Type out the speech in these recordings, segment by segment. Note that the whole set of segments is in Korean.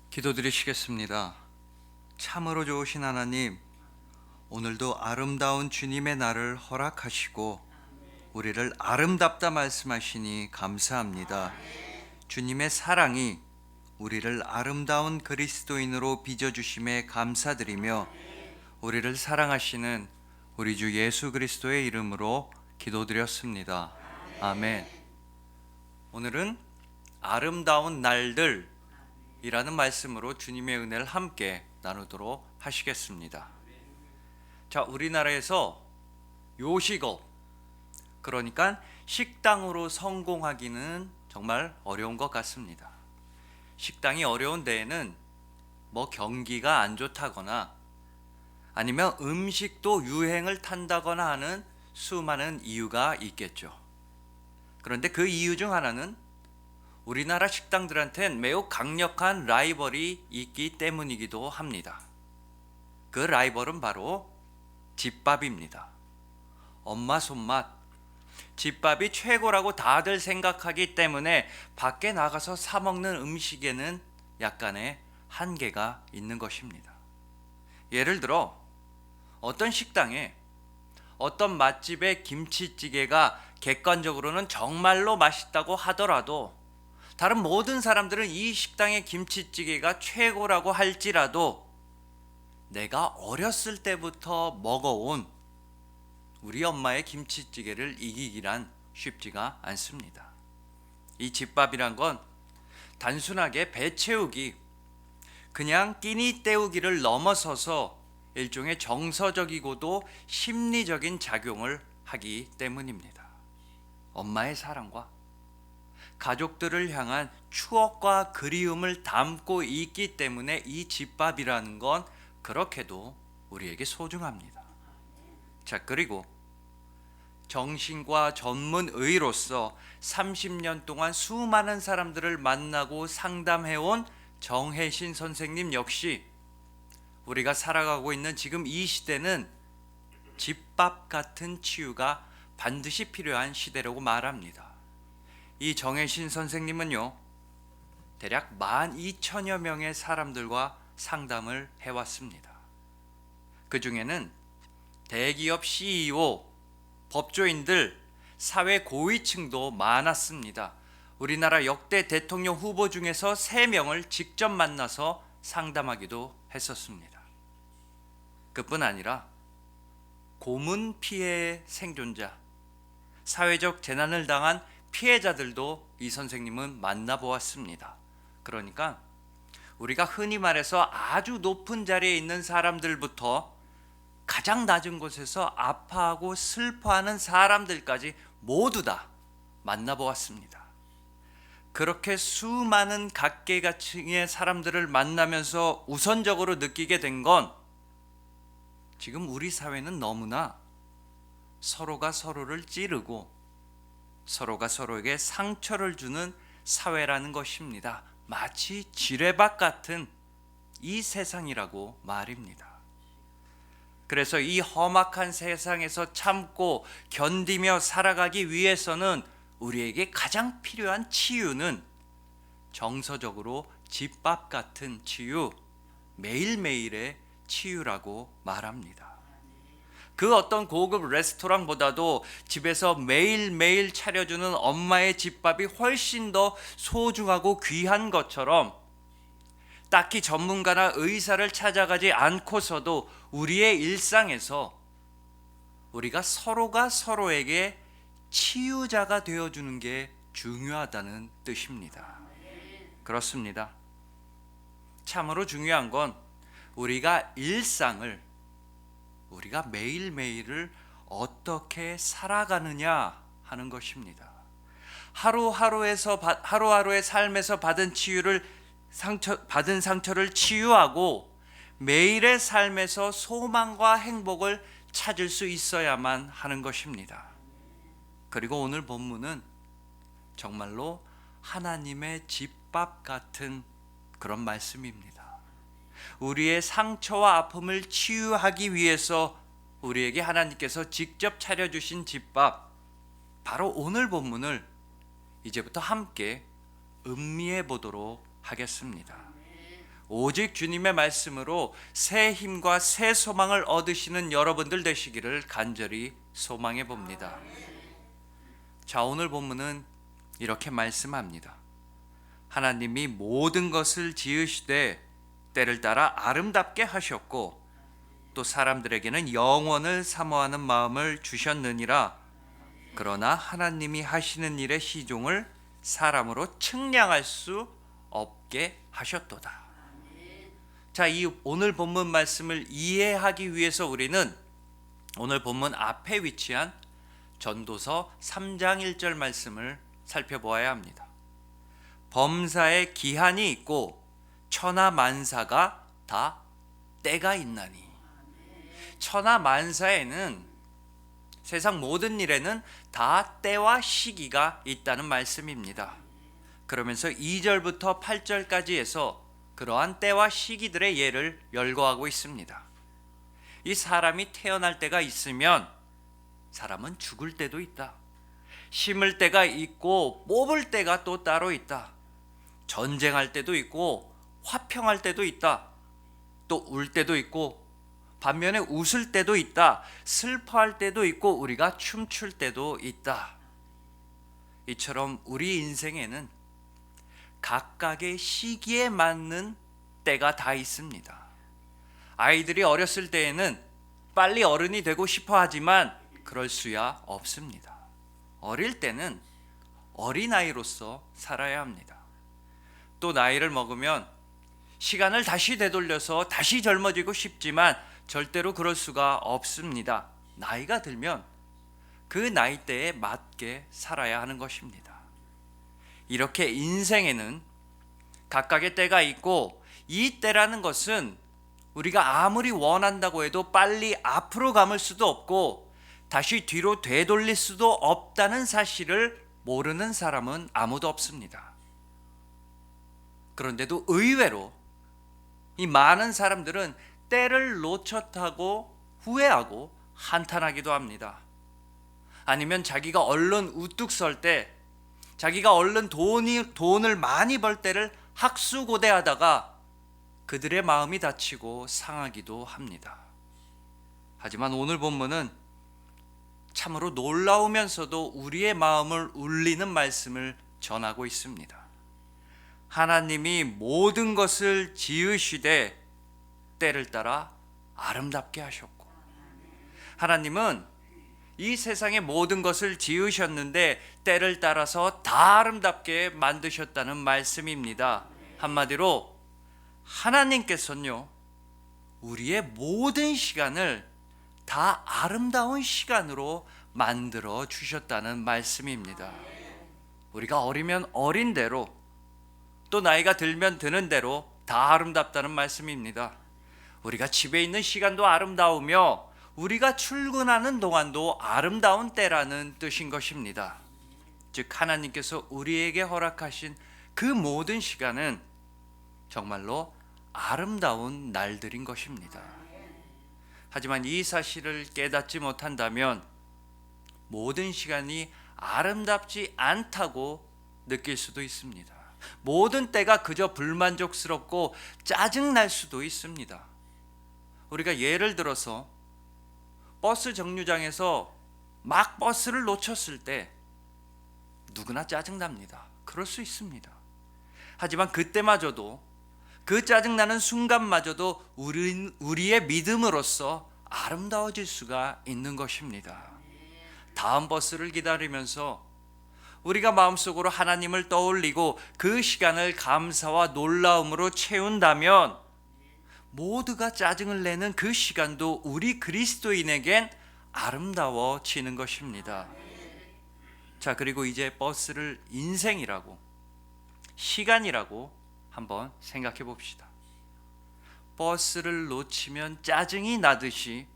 기도드리시겠습니다. 참으로 좋으신 하나님, 오늘도 아름다운 주님의 날을 허락하시고 우리를 아름답다 말씀하시니 감사합니다. 주님의 사랑이 우리를 아름다운 그리스도인으로 빚어주심에 감사드리며 우리를 사랑하시는 우리 주 예수 그리스도의 이름으로 기도드렸습니다. 아멘. 오늘은 아름다운 날들이라는 말씀으로 주님의 은혜를 함께 나누도록 하시겠습니다. 자, 우리나라에서 요식업, 그러니까 식당으로 성공하기는 정말 어려운 것 같습니다. 식당이 어려운 데에는 경기가 안 좋다거나 아니면 음식도 유행을 탄다거나 하는 수많은 이유가 있겠죠. 그런데 그 이유 중 하나는 우리나라 식당들한테는 매우 강력한 라이벌이 있기 때문이기도 합니다. 그 라이벌은 바로 집밥입니다. 엄마 손맛, 집밥이 최고라고 다들 생각하기 때문에 밖에 나가서 사 먹는 음식에는 약간의 한계가 있는 것입니다. 예를 들어 어떤 식당에 어떤 맛집의 김치찌개가 객관적으로는 정말로 맛있다고 하더라도 다른 모든 사람들은 이 식당의 김치찌개가 최고라고 할지라도 내가 어렸을 때부터 먹어온 우리 엄마의 김치찌개를 이기기란 쉽지가 않습니다. 이 집밥이란 건 단순하게 배 채우기, 그냥 끼니 때우기를 넘어서서 일종의 정서적이고도 심리적인 작용을 하기 때문입니다. 엄마의 사랑과 가족들을 향한 추억과 그리움을 담고 있기 때문에 이 집밥이라는 건 그렇게도 우리에게 소중합니다. 자, 그리고 정신과 전문의로서 30년 동안 수많은 사람들을 만나고 상담해온 정혜신 선생님 역시 우리가 살아가고 있는 지금 이 시대는 집밥 같은 치유가 반드시 필요한 시대라고 말합니다. 이 정혜신 선생님은요, 대략 12,000여 명의 사람들과 상담을 해왔습니다. 그 중에는 대기업 CEO, 법조인들, 사회 고위층도 많았습니다. 우리나라 역대 대통령 후보 중에서 3명을 직접 만나서 상담하기도 했었습니다. 그뿐 아니라 고문 피해 생존자, 사회적 재난을 당한 피해자들도 이 선생님은 만나보았습니다. 그러니까 우리가 흔히 말해서 아주 높은 자리에 있는 사람들부터 가장 낮은 곳에서 아파하고 슬퍼하는 사람들까지 모두 다 만나보았습니다. 그렇게 수많은 각계각층의 사람들을 만나면서 우선적으로 느끼게 된 건 지금 우리 사회는 너무나 서로가 서로를 찌르고 서로가 서로에게 상처를 주는 사회라는 것입니다. 마치 지뢰밭 같은 이 세상이라고 말입니다. 그래서 이 험악한 세상에서 참고 견디며 살아가기 위해서는 우리에게 가장 필요한 치유는 정서적으로 집밥 같은 치유, 매일매일의 치유라고 말합니다. 그 어떤 고급 레스토랑보다도 집에서 매일매일 차려주는 엄마의 집밥이 훨씬 더 소중하고 귀한 것처럼 딱히 전문가나 의사를 찾아가지 않고서도 우리의 일상에서 우리가 서로가 서로에게 치유자가 되어주는 게 중요하다는 뜻입니다. 그렇습니다. 참으로 중요한 건 우리가 일상을, 우리가 매일매일을 어떻게 살아가느냐 하는 것입니다. 하루하루의 삶에서 받은 받은 상처를 치유하고 매일의 삶에서 소망과 행복을 찾을 수 있어야만 하는 것입니다. 그리고 오늘 본문은 정말로 하나님의 집밥 같은 그런 말씀입니다. 우리의 상처와 아픔을 치유하기 위해서 우리에게 하나님께서 직접 차려주신 집밥, 바로 오늘 본문을 이제부터 함께 음미해 보도록 하겠습니다. 오직 주님의 말씀으로 새 힘과 새 소망을 얻으시는 여러분들 되시기를 간절히 소망해 봅니다. 자, 오늘 본문은 이렇게 말씀합니다. 하나님이 모든 것을 지으시되 때를 따라 아름답게 하셨고 또 사람들에게는 영원을 사모하는 마음을 주셨느니라. 그러나 하나님이 하시는 일의 시종을 사람으로 측량할 수 없게 하셨도다. 자, 이 오늘 본문 말씀을 이해하기 위해서 우리는 오늘 본문 앞에 위치한 전도서 3장 1절 말씀을 살펴보아야 합니다. 범사에 기한이 있고 천하 만사가 다 때가 있나니. 천하 만사에는, 세상 모든 일에는 다 때와 시기가 있다는 말씀입니다. 그러면서 2절부터 8절까지 해서 그러한 때와 시기들의 예를 열거하고 있습니다. 이 사람이 태어날 때가 있으면 사람은 죽을 때도 있다. 심을 때가 있고 뽑을 때가 또 따로 있다. 전쟁할 때도 있고 화평할 때도 있다. 또 울 때도 있고 반면에 웃을 때도 있다. 슬퍼할 때도 있고 우리가 춤출 때도 있다. 이처럼 우리 인생에는 각각의 시기에 맞는 때가 다 있습니다. 아이들이 어렸을 때에는 빨리 어른이 되고 싶어 하지만 그럴 수야 없습니다. 어릴 때는 어린아이로서 살아야 합니다. 또 나이를 먹으면 시간을 다시 되돌려서 다시 젊어지고 싶지만 절대로 그럴 수가 없습니다. 나이가 들면 그 나이대에 맞게 살아야 하는 것입니다. 이렇게 인생에는 각각의 때가 있고 이 때라는 것은 우리가 아무리 원한다고 해도 빨리 앞으로 감을 수도 없고 다시 뒤로 되돌릴 수도 없다는 사실을 모르는 사람은 아무도 없습니다. 그런데도 의외로 이 많은 사람들은 때를 놓쳤다고 후회하고 한탄하기도 합니다. 아니면 자기가 얼른 우뚝 설 때, 자기가 얼른 돈을 많이 벌 때를 학수고대하다가 그들의 마음이 다치고 상하기도 합니다. 하지만 오늘 본문은 참으로 놀라우면서도 우리의 마음을 울리는 말씀을 전하고 있습니다. 하나님이 모든 것을 지으시되 때를 따라 아름답게 하셨고, 하나님은 이 세상의 모든 것을 지으셨는데 때를 따라서 다 아름답게 만드셨다는 말씀입니다. 한마디로 하나님께서는요, 우리의 모든 시간을 다 아름다운 시간으로 만들어 주셨다는 말씀입니다. 우리가 어리면 어린 대로, 또 나이가 들면 드는 대로 다 아름답다는 말씀입니다. 우리가 집에 있는 시간도 아름다우며 우리가 출근하는 동안도 아름다운 때라는 뜻인 것입니다. 즉 하나님께서 우리에게 허락하신 그 모든 시간은 정말로 아름다운 날들인 것입니다. 하지만 이 사실을 깨닫지 못한다면 모든 시간이 아름답지 않다고 느낄 수도 있습니다. 모든 때가 그저 불만족스럽고 짜증날 수도 있습니다. 우리가 예를 들어서 버스 정류장에서 막 버스를 놓쳤을 때 누구나 짜증납니다. 그럴 수 있습니다. 하지만 그때마저도, 그 짜증나는 순간마저도 우리의 믿음으로써 아름다워질 수가 있는 것입니다. 다음 버스를 기다리면서 우리가 마음속으로 하나님을 떠올리고 그 시간을 감사와 놀라움으로 채운다면 모두가 짜증을 내는 그 시간도 우리 그리스도인에겐 아름다워지는 것입니다. 자, 그리고 이제 버스를 인생이라고, 시간이라고 한번 생각해 봅시다. 버스를 놓치면 짜증이 나듯이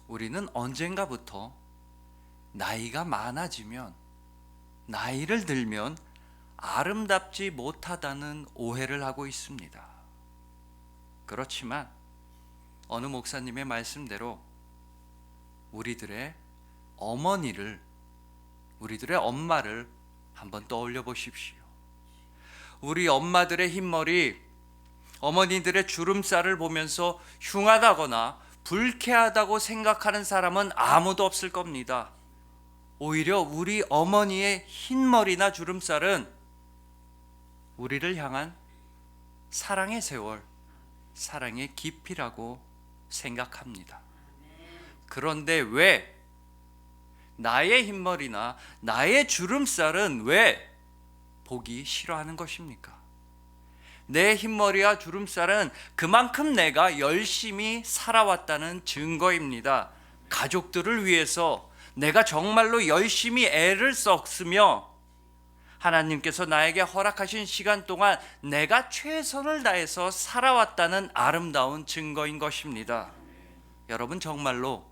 우리는 언젠가부터 나이가 많아지면, 나이를 들면 아름답지 못하다는 오해를 하고 있습니다. 그렇지만 어느 목사님의 말씀대로 우리들의 어머니를, 우리들의 엄마를 한번 떠올려 보십시오. 우리 엄마들의 흰머리 어머니들의 주름살을 보면서 흉하다거나 불쾌하다고 생각하는 사람은 아무도 없을 겁니다. 오히려 우리 어머니의 흰머리나 주름살은 우리를 향한 사랑의 세월, 사랑의 깊이라고 생각합니다. 그런데 왜 나의 흰머리나 나의 주름살은 왜 보기 싫어하는 것입니까? 내 흰머리와 주름살은 그만큼 내가 열심히 살아왔다는 증거입니다. 가족들을 위해서 내가 정말로 열심히 애를 썼으며 하나님께서 나에게 허락하신 시간 동안 내가 최선을 다해서 살아왔다는 아름다운 증거인 것입니다. 여러분, 정말로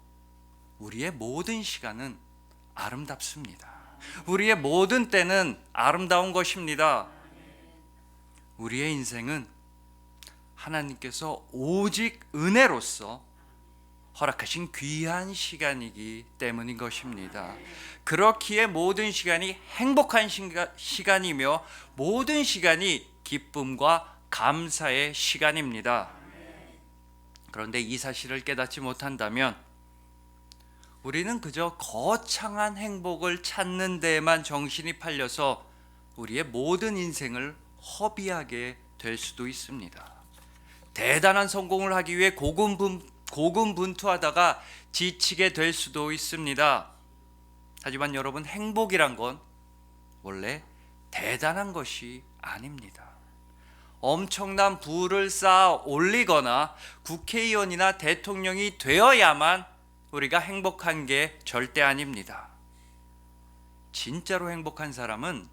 우리의 모든 시간은 아름답습니다. 우리의 모든 때는 아름다운 것입니다. 우리의 인생은 하나님께서 오직 은혜로서 허락하신 귀한 시간이기 때문인 것입니다. 그렇기에 모든 시간이 행복한 시간이며 모든 시간이 기쁨과 감사의 시간입니다. 그런데 이 사실을 깨닫지 못한다면 우리는 그저 거창한 행복을 찾는 데에만 정신이 팔려서 우리의 모든 인생을 허비하게 될 수도 있습니다. 대단한 성공을 하기 위해 고군분투하다가 지치게 될 수도 있습니다. 하지만 여러분, 행복이란 건 원래 대단한 것이 아닙니다. 엄청난 부를 쌓아 올리거나 국회의원이나 대통령이 되어야만 우리가 행복한 게 절대 아닙니다. 진짜로 행복한 사람은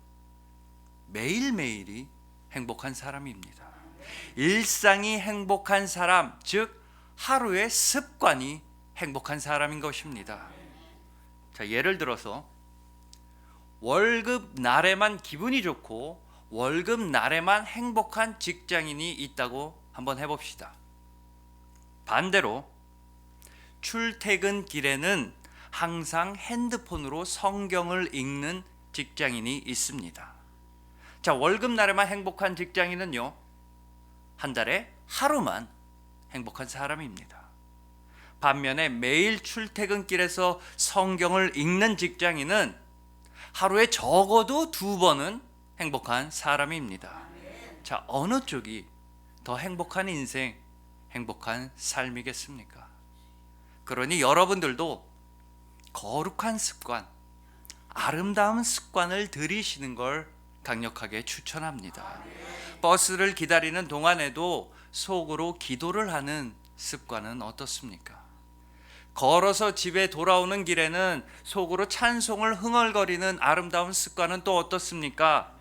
매일매일이 행복한 사람입니다. 일상이 행복한 사람, 즉 하루의 습관이 행복한 사람인 것입니다. 자, 예를 들어서 월급 날에만 기분이 좋고 월급 날에만 행복한 직장인이 있다고 한번 해봅시다. 반대로 출퇴근길에는 항상 핸드폰으로 성경을 읽는 직장인이 있습니다. 자, 월급 날에만 행복한 직장인은요, 한 달에 하루만 행복한 사람입니다. 반면에 매일 출퇴근길에서 성경을 읽는 직장인은 하루에 적어도 2번은 행복한 사람입니다. 자, 어느 쪽이 더 행복한 인생, 행복한 삶이겠습니까? 그러니 여러분들도 거룩한 습관, 아름다운 습관을 들이시는 걸 강력하게 추천합니다. 버스를 기다리는 동안에도 속으로 기도를 하는 습관은 어떻습니까? 걸어서 집에 돌아오는 길에는 속으로 찬송을 흥얼거리는 아름다운 습관은 또 어떻습니까?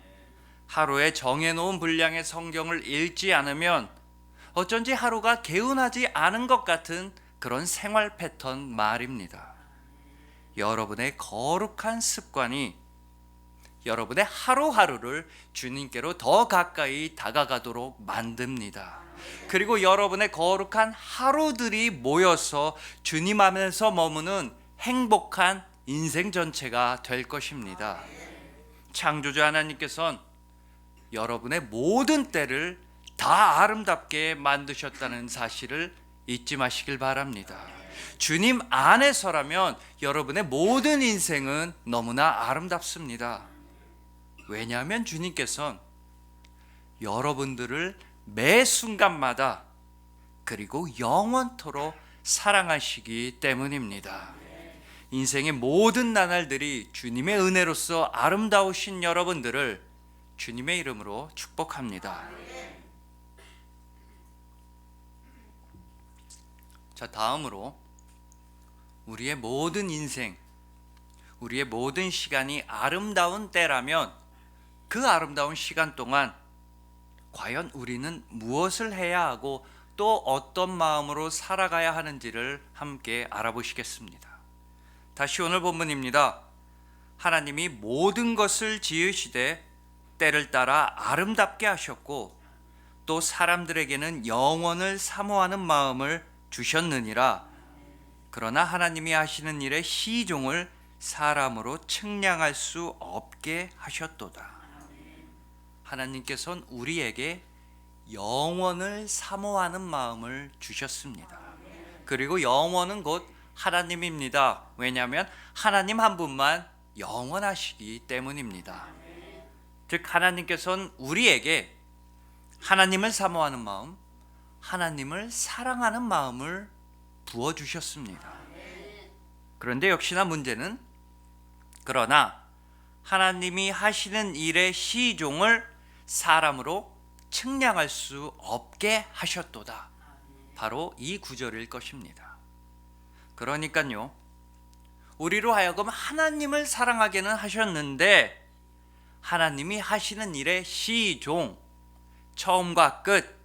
하루에 정해놓은 분량의 성경을 읽지 않으면 어쩐지 하루가 개운하지 않은 것 같은 그런 생활 패턴 말입니다. 여러분의 거룩한 습관이 여러분의 하루하루를 주님께로 더 가까이 다가가도록 만듭니다. 그리고 여러분의 거룩한 하루들이 모여서 주님 안에서 머무는 행복한 인생 전체가 될 것입니다. 창조주 하나님께서는 여러분의 모든 때를 다 아름답게 만드셨다는 사실을 잊지 마시길 바랍니다. 주님 안에서라면 여러분의 모든 인생은 너무나 아름답습니다. 왜냐하면 주님께서는 여러분들을 매 순간마다 그리고 영원토록 사랑하시기 때문입니다. 인생의 모든 나날들이 주님의 은혜로서 아름다우신 여러분들을 주님의 이름으로 축복합니다. 자, 다음으로 우리의 모든 인생, 우리의 모든 시간이 아름다운 때라면 그 아름다운 시간 동안 과연 우리는 무엇을 해야 하고 또 어떤 마음으로 살아가야 하는지를 함께 알아보시겠습니다. 다시 오늘 본문입니다. 하나님이 모든 것을 지으시되 때를 따라 아름답게 하셨고 또 사람들에게는 영원을 사모하는 마음을 주셨느니라. 그러나 하나님이 하시는 일의 시종을 사람으로 측량할 수 없게 하셨도다. 하나님께서는 우리에게 영원을 사모하는 마음을 주셨습니다. 그리고 영원은 곧 하나님입니다. 왜냐하면 하나님 한 분만 영원하시기 때문입니다. 즉 하나님께서는 우리에게 하나님을 사모하는 마음, 하나님을 사랑하는 마음을 부어주셨습니다. 그런데 역시나 문제는 그러나 하나님이 하시는 일의 시종을 사람으로 측량할 수 없게 하셨도다. 바로 이 구절일 것입니다. 그러니까요, 우리로 하여금 하나님을 사랑하게는 하셨는데 하나님이 하시는 일의 시종, 처음과 끝,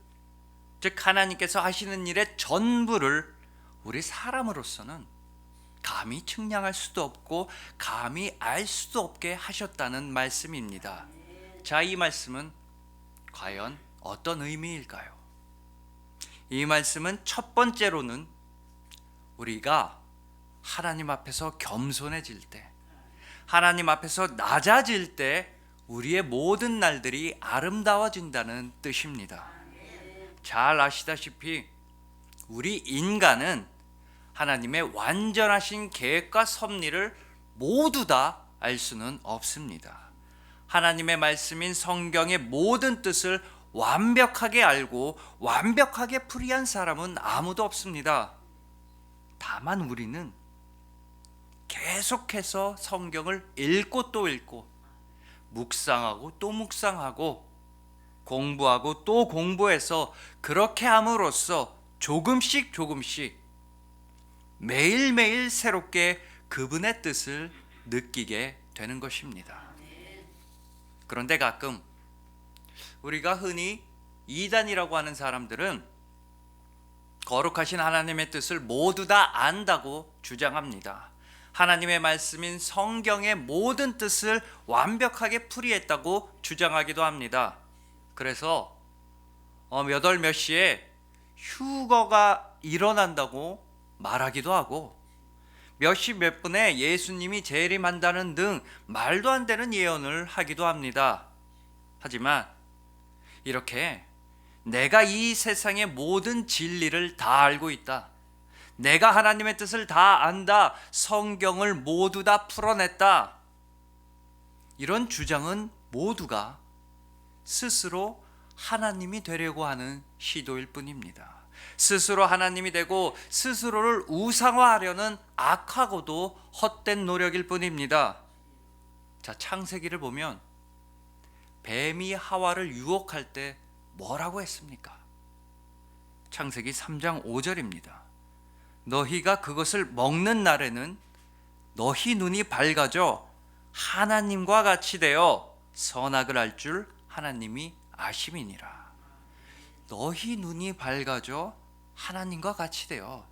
즉 하나님께서 하시는 일의 전부를 우리 사람으로서는 감히 측량할 수도 없고 감히 알 수도 없게 하셨다는 말씀입니다. 자, 이 말씀은 과연 어떤 의미일까요? 이 말씀은 첫 번째로는 우리가 하나님 앞에서 겸손해질 때, 하나님 앞에서 낮아질 때 우리의 모든 날들이 아름다워진다는 뜻입니다. 잘 아시다시피 우리 인간은 하나님의 완전하신 계획과 섭리를 모두 다 알 수는 없습니다. 하나님의 말씀인 성경의 모든 뜻을 완벽하게 알고 완벽하게 풀이한 사람은 아무도 없습니다. 다만 우리는 계속해서 성경을 읽고 또 읽고 묵상하고 또 묵상하고 공부하고 또 공부해서 그렇게 함으로써 조금씩 매일매일 새롭게 그분의 뜻을 느끼게 되는 것입니다. 그런데 가끔 우리가 흔히 이단이라고 하는 사람들은 거룩하신 하나님의 뜻을 모두 다 안다고 주장합니다. 하나님의 말씀인 성경의 모든 뜻을 완벽하게 풀이했다고 주장하기도 합니다. 그래서 몇 월 몇 시에 휴거가 일어난다고 말하기도 하고 몇 시 몇 분에 예수님이 재림한다는 등 말도 안 되는 예언을 하기도 합니다. 하지만 이렇게 내가 이 세상의 모든 진리를 다 알고 있다, 내가 하나님의 뜻을 다 안다, 성경을 모두 다 풀어냈다, 이런 주장은 모두가 스스로 하나님이 되려고 하는 시도일 뿐입니다. 스스로 하나님이 되고 스스로를 우상화하려는 악하고도 헛된 노력일 뿐입니다. 자, 창세기를 보면 뱀이 하와를 유혹할 때 뭐라고 했습니까? 창세기 3장 5절입니다. 너희가 그것을 먹는 날에는 너희 눈이 밝아져 하나님과 같이 되어 선악을 알 줄 하나님이 아심이니라. 너희 눈이 밝아져 하나님과 같이 되어,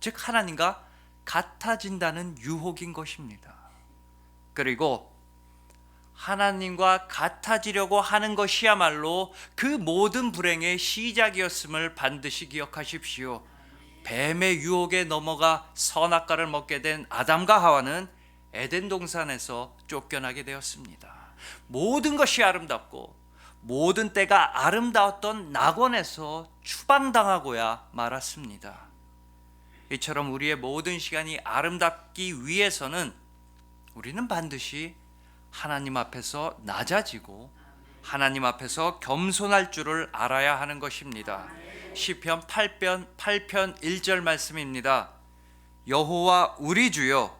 즉 하나님과 같아진다는 유혹인 것입니다. 그리고 하나님과 같아지려고 하는 것이야말로 그 모든 불행의 시작이었음을 반드시 기억하십시오. 뱀의 유혹에 넘어가 선악과를 먹게 된 아담과 하와는 에덴 동산에서 쫓겨나게 되었습니다. 모든 것이 아름답고 모든 때가 아름다웠던 낙원에서 추방당하고야 말았습니다. 이처럼 우리의 모든 시간이 아름답기 위해서는 우리는 반드시 하나님 앞에서 낮아지고 하나님 앞에서 겸손할 줄을 알아야 하는 것입니다. 시편 8편 1절 말씀입니다. 여호와 우리 주여,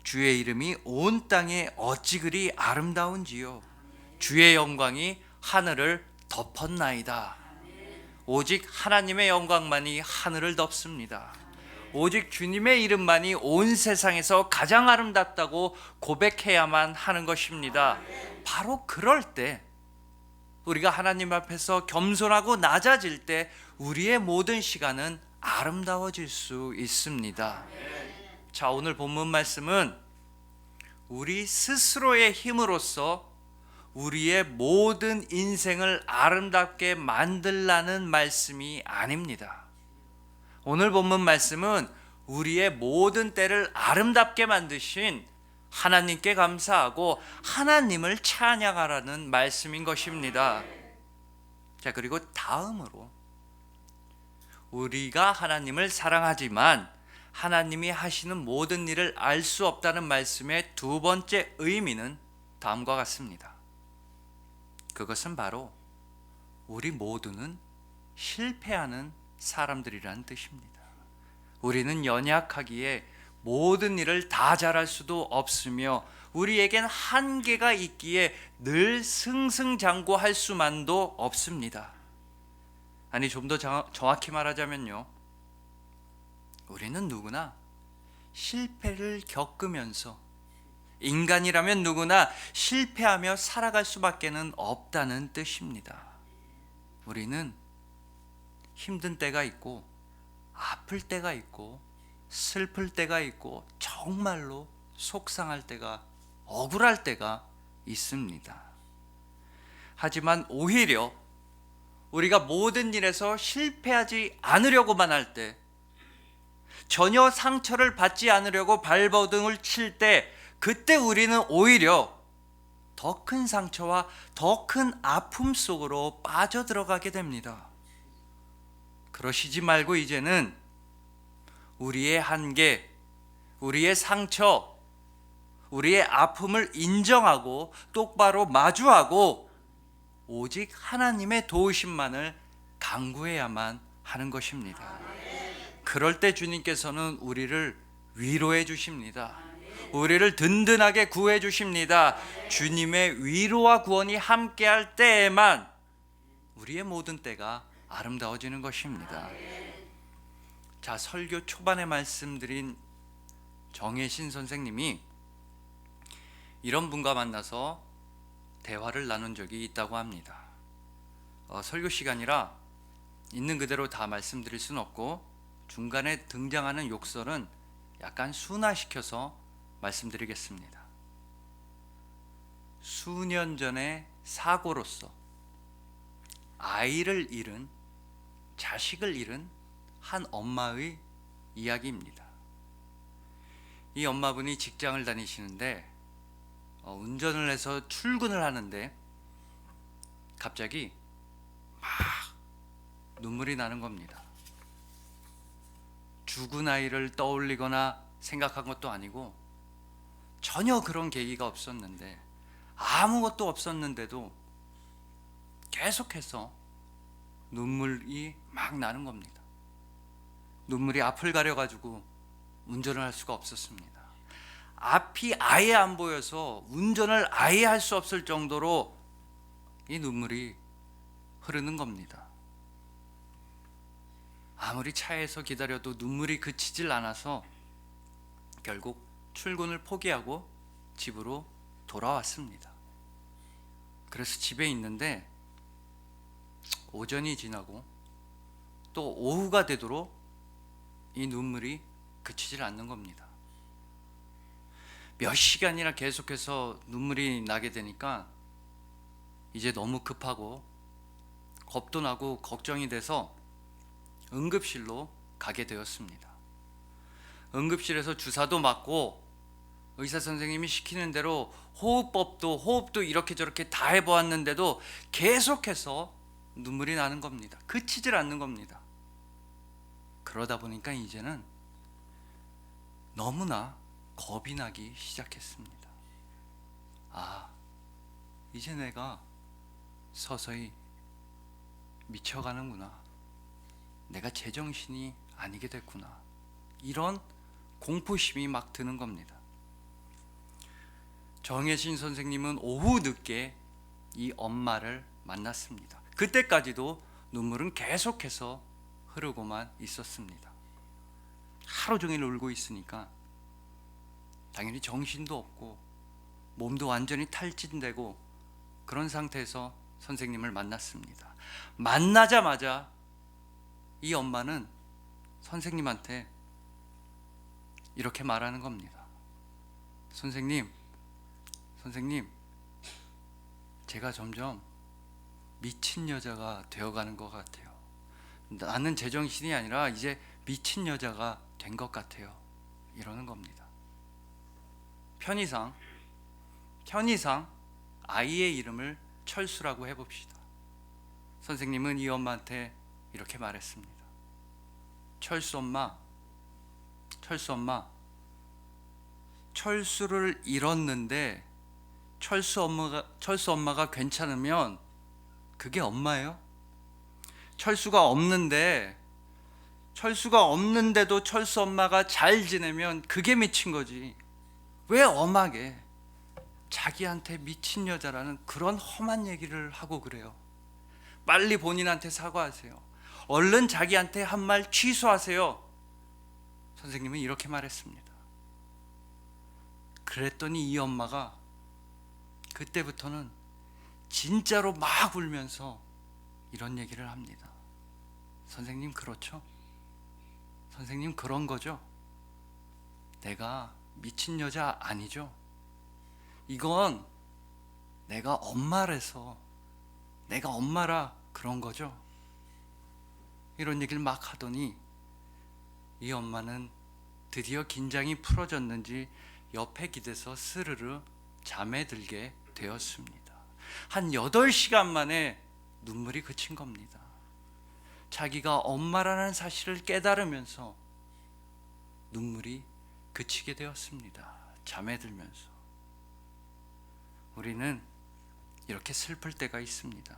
주의 이름이 온 땅에 어찌 그리 아름다운지요. 주의 영광이 하늘을 덮었나이다. 오직 하나님의 영광만이 하늘을 덮습니다. 오직 주님의 이름만이 온 세상에서 가장 아름답다고 고백해야만 하는 것입니다. 바로 그럴 때, 우리가 하나님 앞에서 겸손하고 낮아질 때 우리의 모든 시간은 아름다워질 수 있습니다. 자, 오늘 본문 말씀은 우리 스스로의 힘으로써 우리의 모든 인생을 아름답게 만들라는 말씀이 아닙니다. 오늘 본문 말씀은 우리의 모든 때를 아름답게 만드신 하나님께 감사하고 하나님을 찬양하라는 말씀인 것입니다. 자, 그리고 다음으로 우리가 하나님을 사랑하지만 하나님이 하시는 모든 일을 알 수 없다는 말씀의 두 번째 의미는 다음과 같습니다. 그것은 바로 우리 모두는 실패하는 사람들이라는 뜻입니다. 우리는 연약하기에 모든 일을 다 잘할 수도 없으며 우리에겐 한계가 있기에 늘 승승장구할 수만도 없습니다. 아니, 좀 더 정확히 말하자면요, 우리는 누구나 실패를 겪으면서, 인간이라면 누구나 실패하며 살아갈 수밖에는 없다는 뜻입니다. 우리는 힘든 때가 있고 아플 때가 있고 슬플 때가 있고 정말로 속상할 때가, 억울할 때가 있습니다. 하지만 오히려 우리가 모든 일에서 실패하지 않으려고만 할 때, 전혀 상처를 받지 않으려고 발버둥을 칠 때, 그때 우리는 오히려 더 큰 상처와 더 큰 아픔 속으로 빠져들어가게 됩니다. 그러시지 말고 이제는 우리의 한계, 우리의 상처, 우리의 아픔을 인정하고 똑바로 마주하고 오직 하나님의 도우심만을 간구해야만 하는 것입니다. 그럴 때 주님께서는 우리를 위로해 주십니다. 우리를 든든하게 구해 주십니다. 주님의 위로와 구원이 함께할 때에만 우리의 모든 때가 아름다워지는 것입니다. 자, 설교 초반에 말씀드린 정혜신 선생님이 이런 분과 만나서 대화를 나눈 적이 있다고 합니다. 설교 시간이라 있는 그대로 다 말씀드릴 수는 없고 중간에 등장하는 욕설은 약간 순화시켜서 말씀드리겠습니다. 수년 전의 사고로서 아이를 잃은, 자식을 잃은 한 엄마의 이야기입니다. 이 엄마분이 직장을 다니시는데 운전을 해서 출근을 하는데 갑자기 막 눈물이 나는 겁니다. 죽은 아이를 떠올리거나 생각한 것도 아니고 전혀 그런 계기가 없었는데, 아무것도 없었는데도 계속해서 눈물이 막 나는 겁니다. 눈물이 앞을 가려가지고 운전을 할 수가 없었습니다. 앞이 아예 안 보여서 운전을 아예 할 수 없을 정도로 이 눈물이 흐르는 겁니다. 아무리 차에서 기다려도 눈물이 그치질 않아서 결국 출근을 포기하고 집으로 돌아왔습니다. 그래서 집에 있는데 오전이 지나고 또 오후가 되도록 이 눈물이 그치질 않는 겁니다. 몇 시간이나 계속해서 눈물이 나게 되니까 이제 너무 급하고 겁도 나고 걱정이 돼서 응급실로 가게 되었습니다. 응급실에서 주사도 맞고 의사 선생님이 시키는 대로 호흡도 이렇게 저렇게 다 해보았는데도 계속해서 눈물이 나는 겁니다. 그치질 않는 겁니다. 그러다 보니까 이제는 너무나 겁이 나기 시작했습니다. 아, 이제 내가 서서히 미쳐가는구나. 내가 제정신이 아니게 됐구나. 이런 공포심이 막 드는 겁니다. 정혜신 선생님은 오후 늦게 이 엄마를 만났습니다. 그때까지도 눈물은 계속해서 흐르고만 있었습니다. 하루 종일 울고 있으니까 당연히 정신도 없고 몸도 완전히 탈진되고 그런 상태에서 선생님을 만났습니다. 만나자마자 이 엄마는 선생님한테 이렇게 말하는 겁니다. 선생님, 제가 점점 미친 여자가 되어가는 것 같아요. 나는 제정신이 아니라 이제 미친 여자가 된 것 같아요. 이러는 겁니다. 편의상 아이의 이름을 철수라고 해봅시다. 선생님은 이 엄마한테 이렇게 말했습니다. 철수 엄마, 철수를 잃었는데 철수 엄마가 괜찮으면 그게 엄마예요? 철수가 없는데도 철수 엄마가 잘 지내면 그게 미친 거지. 왜 엄하게 자기한테 미친 여자라는 그런 험한 얘기를 하고 그래요? 빨리 본인한테 사과하세요. 얼른 자기한테 한 말 취소하세요. 선생님은 이렇게 말했습니다. 그랬더니 이 엄마가 그때부터는 진짜로 막 울면서 이런 얘기를 합니다. 선생님 그렇죠? 선생님 그런 거죠? 내가 미친 여자 아니죠? 이건 내가 엄마라서, 내가 엄마라 그런 거죠? 이런 얘기를 막 하더니 이 엄마는 드디어 긴장이 풀어졌는지 옆에 기대서 스르르 잠에 들게 되었습니다. 한 8시간 만에 눈물이 그친 겁니다. 자기가 엄마라는 사실을 깨달으면서 눈물이 그치게 되었습니다. 잠에 들면서. 우리는 이렇게 슬플 때가 있습니다.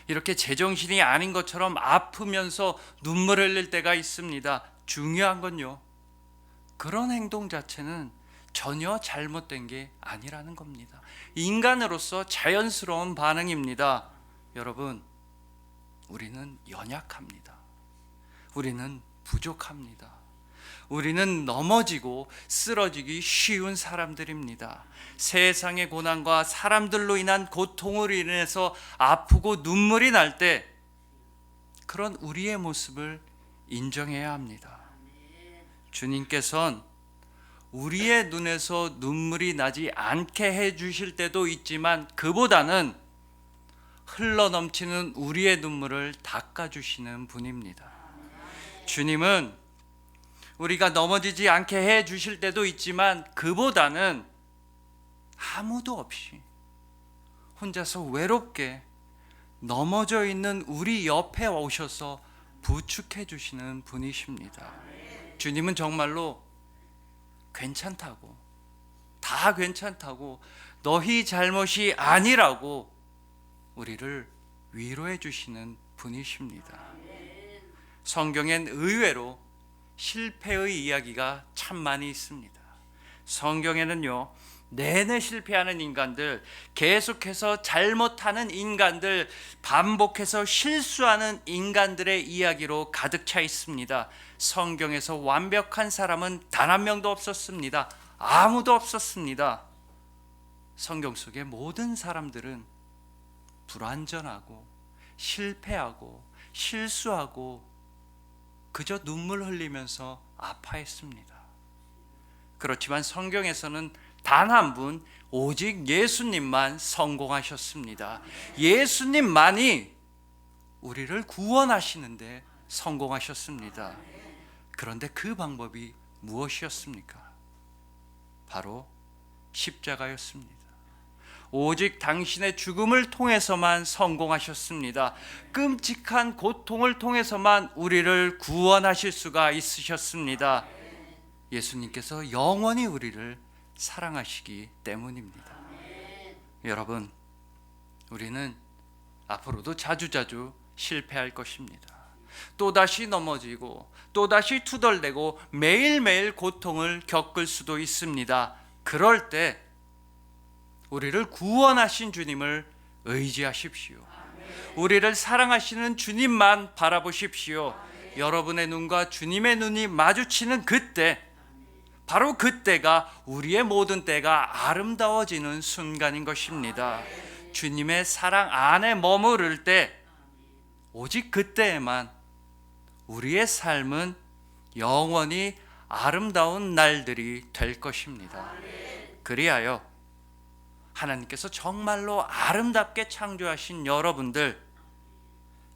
이렇게 제정신이 아닌 것처럼 아프면서 눈물을 흘릴 때가 있습니다. 중요한 건요, 그런 행동 자체는 전혀 잘못된 게 아니라는 겁니다. 인간으로서 자연스러운 반응입니다. 여러분, 우리는 연약합니다. 우리는 부족합니다. 우리는 넘어지고 쓰러지기 쉬운 사람들입니다. 세상의 고난과 사람들로 인한 고통으로 인해서 아프고 눈물이 날 때 그런 우리의 모습을 인정해야 합니다. 주님께서는 우리의 눈에서 눈물이 나지 않게 해주실 때도 있지만 그보다는 흘러넘치는 우리의 눈물을 닦아주시는 분입니다. 주님은 우리가 넘어지지 않게 해주실 때도 있지만 그보다는 아무도 없이 혼자서 외롭게 넘어져 있는 우리 옆에 오셔서 부축해 주시는 분이십니다. 주님은 정말로 괜찮다고, 다 괜찮다고, 너희 잘못이 아니라고 우리를 위로해 주시는 분이십니다. 성경엔 의외로 실패의 이야기가 참 많이 있습니다. 성경에는요, 내내 실패하는 인간들, 계속해서 잘못하는 인간들, 반복해서 실수하는 인간들의 이야기로 가득 차 있습니다. 성경에서 완벽한 사람은 단 한 명도 없었습니다. 아무도 없었습니다. 성경 속의 모든 사람들은 불완전하고 실패하고 실수하고 그저 눈물 흘리면서 아파했습니다. 그렇지만 성경에서는 단 한 분, 오직 예수님만 성공하셨습니다. 예수님만이 우리를 구원하시는데 성공하셨습니다. 그런데 그 방법이 무엇이었습니까? 바로 십자가였습니다. 오직 당신의 죽음을 통해서만 성공하셨습니다. 끔찍한 고통을 통해서만 우리를 구원하실 수가 있으셨습니다. 예수님께서 영원히 우리를 사랑하시기 때문입니다. 여러분, 우리는 앞으로도 자주자주 실패할 것입니다. 또다시 넘어지고 또다시 투덜대고 매일매일 고통을 겪을 수도 있습니다. 그럴 때 우리를 구원하신 주님을 의지하십시오. 우리를 사랑하시는 주님만 바라보십시오. 여러분의 눈과 주님의 눈이 마주치는 그때, 바로 그때가 우리의 모든 때가 아름다워지는 순간인 것입니다. 주님의 사랑 안에 머무를 때, 오직 그때에만 우리의 삶은 영원히 아름다운 날들이 될 것입니다. 그리하여 하나님께서 정말로 아름답게 창조하신 여러분들,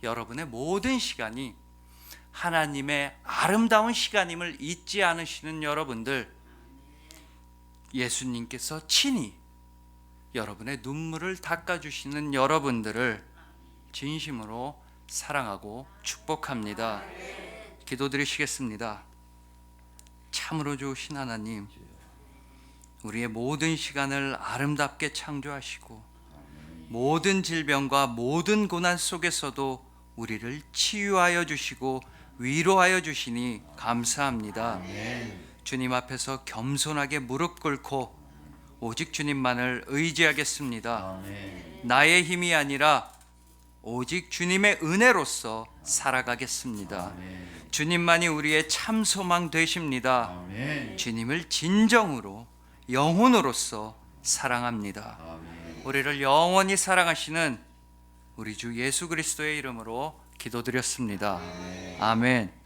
여러분의 모든 시간이 하나님의 아름다운 시간임을 잊지 않으시는 여러분들, 예수님께서 친히 여러분의 눈물을 닦아주시는 여러분들을 진심으로 사랑하고 축복합니다. 기도드리시겠습니다. 참으로 좋으신 하나님, 우리의 모든 시간을 아름답게 창조하시고 모든 질병과 모든 고난 속에서도 우리를 치유하여 주시고 위로하여 주시니 감사합니다. 주님 앞에서 겸손하게 무릎 꿇고 오직 주님만을 의지하겠습니다. 나의 힘이 아니라 오직 주님의 은혜로서 살아가겠습니다. 주님만이 우리의 참 소망 되십니다. 주님을 진정으로 영혼으로서 사랑합니다. 우리를 영원히 사랑하시는 우리 주 예수 그리스도의 이름으로 기도드렸습니다. 아멘.